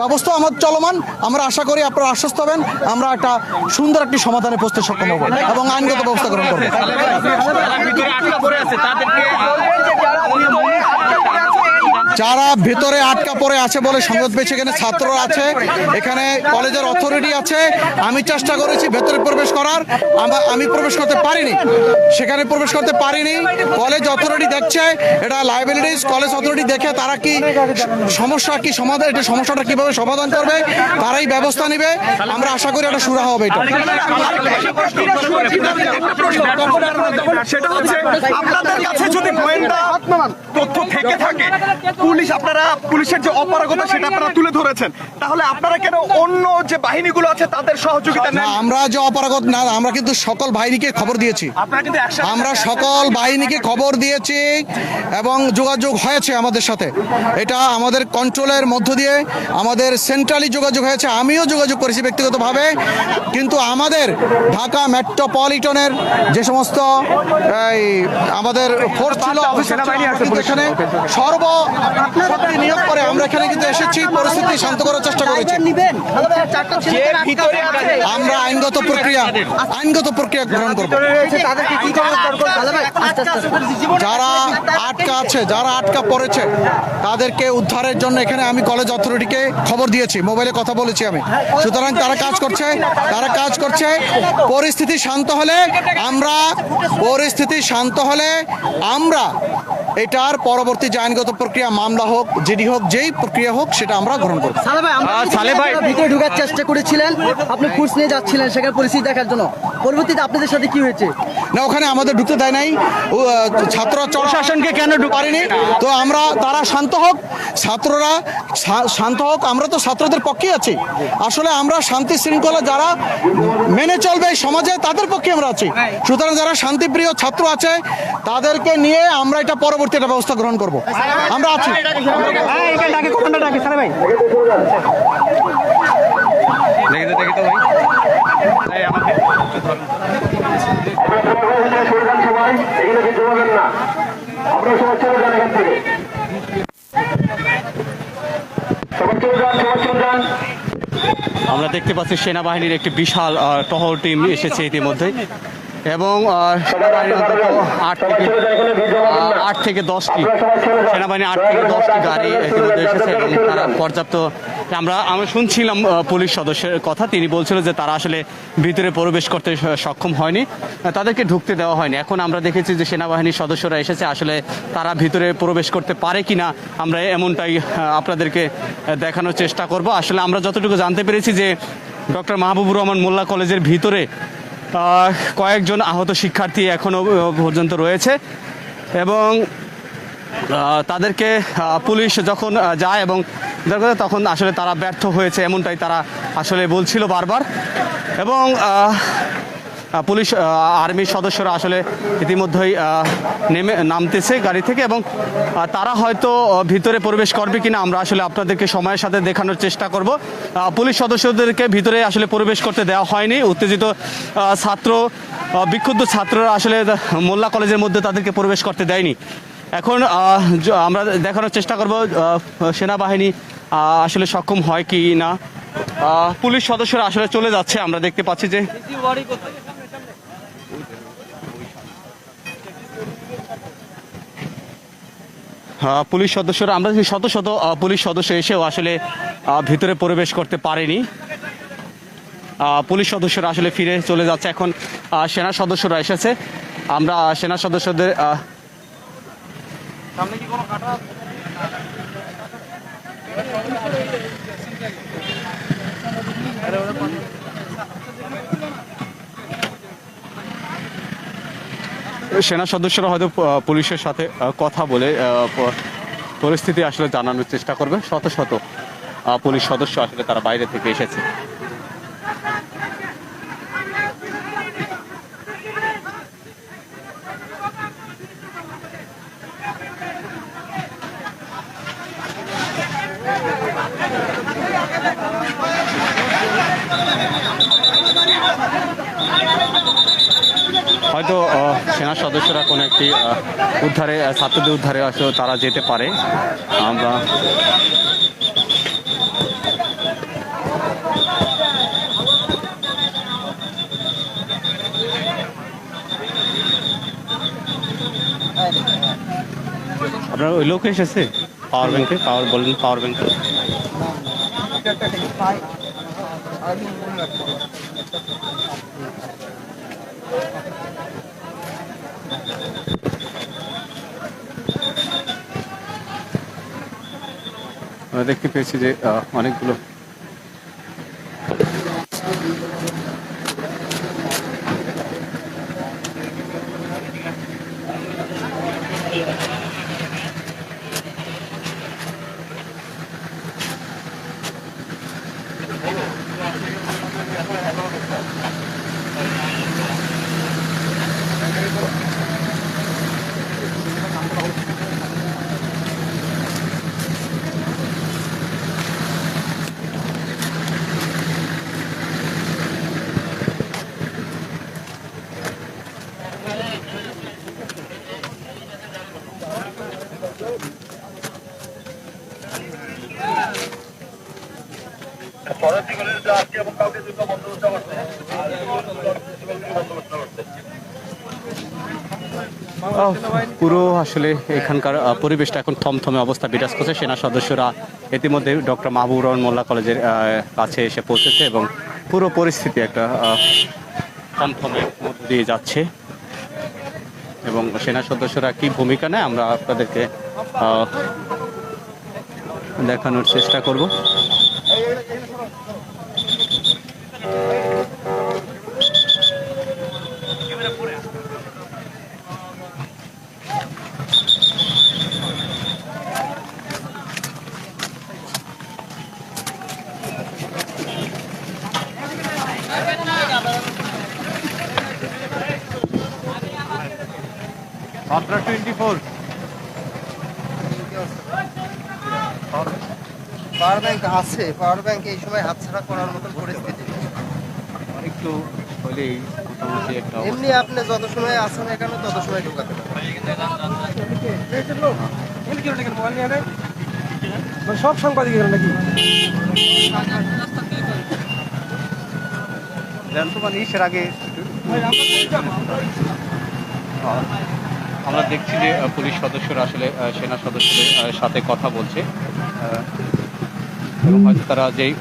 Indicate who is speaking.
Speaker 1: ব্যবস্থা আমাদের চলমান। আমরা আশা করি আপনারা আশ্বস্ত হবেন, আমরা একটা সুন্দর একটি সমাধানে পৌঁছতে সক্ষম হব এবং আইনগত ব্যবস্থা গ্রহণ করবো। যারা ভেতরে আটকা পড়ে আছে বলে সংবাদ পেয়েছে, এখানে ছাত্ররা আছে, এখানে কলেজের অথরিটি আছে। আমি চেষ্টা করেছি ভেতরে প্রবেশ করার, আমি প্রবেশ করতে পারিনি, সেখানে প্রবেশ করতে পারিনি। কলেজ অথরিটি দেখছে, এটা লাইবিলিটিস কলেজ অথরিটি দেখে তারা কি সমস্যা কি সমাধান, এটা সমস্যাটা কিভাবে সমাধান করবে তারাই ব্যবস্থা নেবে। আমরা আশা করি এটা সুরাহা হবে। এটা
Speaker 2: সেটা হচ্ছে আপনাদের কাছে যদি গোয়েন্দা তথ্য থেকে থাকে, পুলিশ আপনারা পুলিশের যে অপারগতা সেটা আপনারা তুলে ধরেছেন, তাহলে আপনারা কেন অন্য যে বাহিনীগুলো আছে তাদের সহযোগিতা নেন?
Speaker 1: আমরা যে অপারগত না, আমরা কিন্তু সকল বাহিনীকে খবর দিয়েছি, আমরা সকল বাহিনীকে খবর দিয়েছি এবং যোগাযোগ হয়েছে আমাদের সাথে। এটা আমাদের কন্ট্রোলের মধ্য দিয়ে আমাদের সেন্ট্রালি যোগাযোগ হয়েছে, আমিও যোগাযোগ করেছি ব্যক্তিগতভাবে। কিন্তু আমাদের ঢাকা মেট্রোপলিটনের যে সমস্ত আমাদের ফোর্স ছিল, এখানে সর্বশক্তি নিয়োগ করে আমরা এখানে কিন্তু এসেছি, পরিস্থিতি শান্ত করার চেষ্টা করেছি। আমরা আইনগত প্রক্রিয়া গ্রহণ করব। যারা আটকা আছে, যারা আটকা পড়েছে তাদেরকে উদ্ধারের জন্য এখানে আমি কলেজ অথরিটিকে খবর দিয়েছি, মোবাইলে কথা বলেছি আমি। সুতরাং তারা কাজ করছে। পরিস্থিতি শান্ত হলে আমরা এটার পরবর্তী যে আইনগত প্রক্রিয়া, মামলা হোক, জিডি হোক, যেই প্রক্রিয়া হোক, সেটা আমরা গ্রহণ করব।
Speaker 3: সালেহ ভাই ভিতরে ঢোকার চেষ্টা করেছিলেন, আপনি ফোর্স নিয়ে যাচ্ছিলেন সেখানে পরিস্থিতি দেখার জন্য, পরবর্তীতে আপনাদের সাথে কি হয়েছে?
Speaker 1: না, ওখানে আমাদের ঢুকতে দেয় নাই, ছাত্র প্রশাসনকে কেন পারিনি। তো তারা শান্ত হোক, ছাত্ররা শান্ত হোক, আমরা তো ছাত্রদের পক্ষেই আছি। আসলে আমরা শান্তি শৃঙ্খলা যারা মেনে চলবে সমাজে তাদের পক্ষে আমরা আছি। সুতরাং যারা শান্তিপ্রিয় ছাত্র আছে তাদেরকে নিয়ে আমরা এটা পরবর্তী একটা ব্যবস্থা গ্রহণ করব। আমরা আছি।
Speaker 4: আমরা দেখতে পাচ্ছি সেনাবাহিনীর একটি বিশাল টহল টিম এসেছে ইতিমধ্যে, এবং আট থেকে 10টি সেনাবাহিনী 8 থেকে 10টি গাড়ি ইতিমধ্যে এসেছে এবং তারা পর্যাপ্ত। আমরা শুনছিলাম পুলিশ সদস্যের কথা, তিনি বলছিল যে তারা আসলে ভিতরে প্রবেশ করতে সক্ষম হয়নি, তাদেরকে ঢুকতে দেওয়া হয়নি। এখন আমরা দেখেছি যে সেনাবাহিনীর সদস্যরা এসেছে, আসলে তারা ভিতরে প্রবেশ করতে পারে কিনা আমরা এমনটাই আপনাদেরকে দেখানোর চেষ্টা করব। আসলে আমরা যতটুকু জানতে পেরেছি যে ডক্টর মাহবুবুর রহমান মোল্লা কলেজের ভিতরে কয়েকজন আহত শিক্ষার্থী এখনো পর্যন্ত রয়েছে এবং তাদেরকে পুলিশ যখন যায় এবং তখন আসলে তারা ব্যর্থ হয়েছে, এমনটাই তারা আসলে বলছিল বারবার। এবং পুলিশ আর্মির সদস্যরা আসলে ইতিমধ্যেই নামতেছে গাড়ি থেকে এবং তারা হয়তো ভিতরে প্রবেশ করবে কিনা আমরা আসলে আপনাদেরকে সময়ের সাথে দেখানোর চেষ্টা করব। পুলিশ সদস্যদেরকে ভিতরে আসলে প্রবেশ করতে দেওয়া হয়নি, উত্তেজিত বিক্ষুব্ধ ছাত্ররা আসলে মোল্লা কলেজের মধ্যে তাদেরকে প্রবেশ করতে দেয়নি। এখন আমরা দেখানোর চেষ্টা করব সেনাবাহিনী আসলে সক্ষম হয় কি না। পুলিশ সদস্যরা আসলে চলে যাচ্ছে, আমরা দেখতে পাচ্ছি যে পুলিশ সদস্যরা, আমরা শত শত পুলিশ সদস্য এসেও আসলে ভিতরে প্রবেশ করতে পারেনি। পুলিশ সদস্যরা আসলে ফিরে চলে যাচ্ছে। এখন সেনা সদস্যরা এসেছে, আমরা সেনা সদস্যদের সামনে কি কোনো কাটা সেনা সদস্যরা হয়তো পুলিশের সাথে কথা বলে পরিস্থিতি আসলে জানানোর চেষ্টা করবে। শত শত পুলিশ সদস্য আসলে তারা বাইরে থেকে এসেছে। হয়তো সেনা সদস্যরা কোনো একটি উদ্ধারে, ছাত্রদের উদ্ধারে আসলে তারা যেতে পারে। আমরা আপনার ওই লোক এসেছে পাওয়ার ব্যাংকে, বলেন পাওয়ার ব্যাংকে। আমরা দেখতে পেয়েছি যে অনেকগুলো পুরো আসলে এখানকার পরিবেশটা এখন থমথমে অবস্থা বিরাজ করছে। সেনা সদস্যরা ইতিমধ্যে ডক্টর মাহবুবুর রহমান মোল্লা কলেজের কাছে এসে পৌঁছেছে এবং পুরো পরিস্থিতি একটা থমথমে মধ্য দিয়ে যাচ্ছে এবং সেনা সদস্যরা কি ভূমিকা নেয় আমরা আপনাদেরকে দেখানোর চেষ্টা করব। মাত্রা 24
Speaker 5: পাওয়ার ব্যাংক আছে, পাওয়ার ব্যাংক এই সময় হাতছাড়া করার মতো পরিস্থিতি
Speaker 4: একটু হলেই মোটামুটি একটা
Speaker 5: এমনি আপনি যত সময় আসেন এখানে তত সময় ঢোকাতে
Speaker 3: সব সাংবাদিক নাকি
Speaker 4: ইসের আগে আমরা দেখছি যে পুলিশ সদস্যরা আসলে সেনা সদস্যদের সাথে কথা বলছে এবং হয়তো তারা যেই